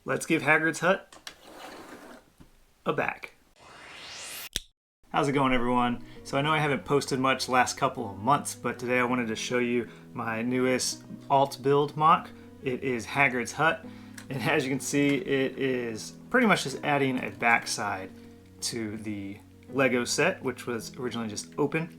let's give Hagrid's Hut a back. How's it going, everyone? So I know I haven't posted much last couple of months, but today I wanted to show you my newest Alt Build mock. It is Hagrid's Hut, and as you can see, it is pretty much just adding a backside to the Lego set, which was originally just open.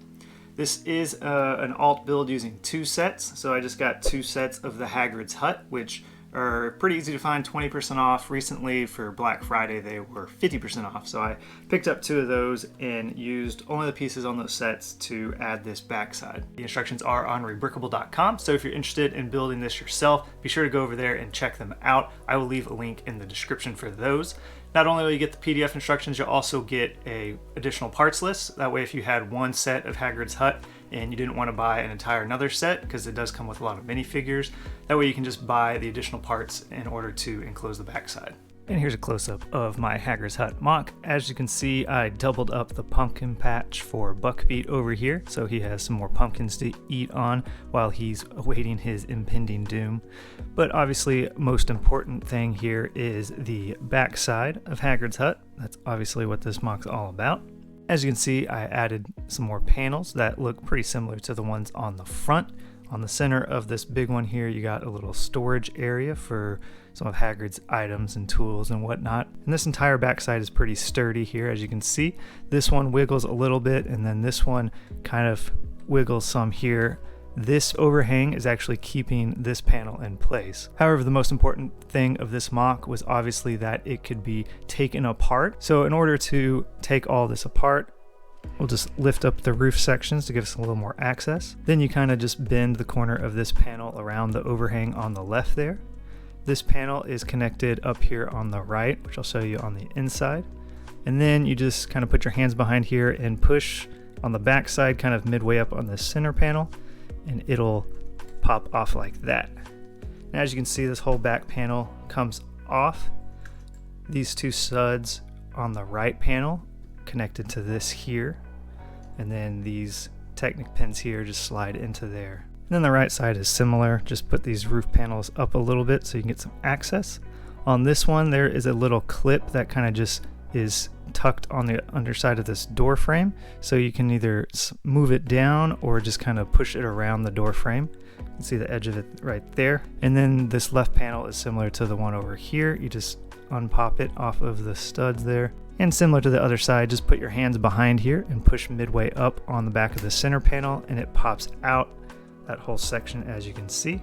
This is an alt build using 2 sets, so I just got 2 sets of the Hagrid's Hut, which are pretty easy to find, 20% off. Recently for Black Friday they were 50% off, so I picked up 2 of those and used only the pieces on those sets to add this backside. The instructions are on Rebrickable.com, so if you're interested in building this yourself, be sure to go over there and check them out. I will leave a link in the description for those. Not only will you get the PDF instructions, you'll also get a additional parts list. That way if you had one set of Hagrid's Hut and you didn't want to buy an entire another set, because it does come with a lot of minifigures, that way you can just buy the additional parts in order to enclose the backside. And here's a close-up of my Hagrid's Hut mock. As you can see, I doubled up the pumpkin patch for Buckbeak over here, so he has some more pumpkins to eat on while he's awaiting his impending doom. But obviously, most important thing here is the backside of Hagrid's Hut. That's obviously what this mock's all about. As you can see, I added some more panels that look pretty similar to the ones on the front. On the center of this big one here, you got a little storage area for some of Hagrid's items and tools and whatnot. And this entire backside is pretty sturdy here, as you can see. This one wiggles a little bit, and then this one kind of wiggles some here. This overhang is actually keeping this panel in place. However, the most important thing of this mock was obviously that it could be taken apart. So in order to take all this apart, we'll just lift up the roof sections to give us a little more access. Then you kind of just bend the corner of this panel around the overhang on the left there. This panel is connected up here on the right, which I'll show you on the inside. And then you just kind of put your hands behind here and push on the back side, kind of midway up on this center panel, and it'll pop off like that. And as you can see, this whole back panel comes off. These 2 studs on the right panel connected to this here, and then these Technic pins here just slide into there. And then the right side is similar, just put these roof panels up a little bit so you can get some access. On this one there is a little clip that kind of just is tucked on the underside of this door frame, so you can either move it down or just kind of push it around the door frame. You can see the edge of it right there. And then this left panel is similar to the one over here. You just unpop it off of the studs there. And similar to the other side, just put your hands behind here and push midway up on the back of the center panel, and it pops out that whole section, as you can see.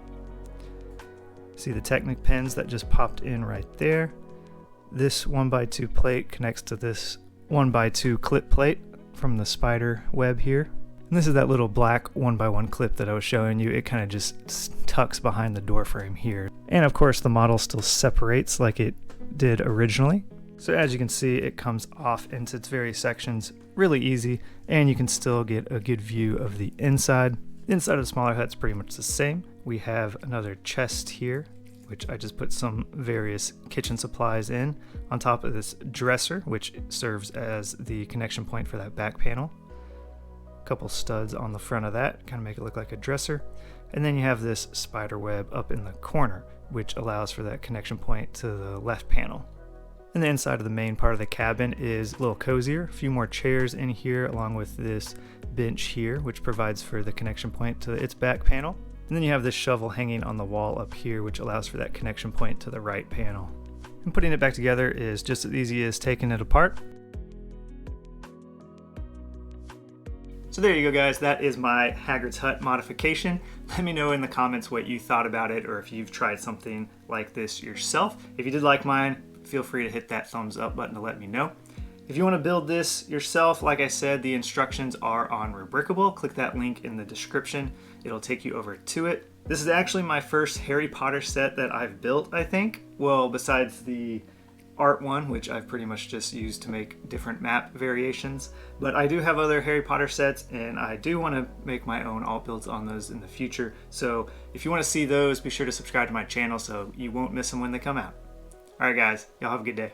See the Technic pins that just popped in right there. This 1x2 plate connects to this 1x2 clip plate from the spider web here. And this is that little black 1x1 clip that I was showing you. It kind of just tucks behind the door frame here. And of course the model still separates like it did originally. So as you can see, it comes off into its various sections really easy, and you can still get a good view of the inside. The inside of the smaller hut's pretty much the same. We have another chest here, which I just put some various kitchen supplies in, on top of this dresser, which serves as the connection point for that back panel. A couple studs on the front of that, kind of make it look like a dresser. And then you have this spider web up in the corner, which allows for that connection point to the left panel. And the inside of the main part of the cabin is a little cozier. A few more chairs in here, along with this bench here, which provides for the connection point to its back panel. And then you have this shovel hanging on the wall up here, which allows for that connection point to the right panel. And putting it back together is just as easy as taking it apart. So there you go, guys. That is my Hagrid's Hut modification. Let me know in the comments what you thought about it, or if you've tried something like this yourself. If you did like mine, feel free to hit that thumbs up button to let me know. If you want to build this yourself, like I said, the instructions are on Rebrickable. Click that link in the description. It'll take you over to it. This is actually my first Harry Potter set that I've built, I think. Well, besides the art one, which I've pretty much just used to make different map variations. But I do have other Harry Potter sets, and I do want to make my own alt builds on those in the future. So if you want to see those, be sure to subscribe to my channel so you won't miss them when they come out. Alright guys, y'all have a good day.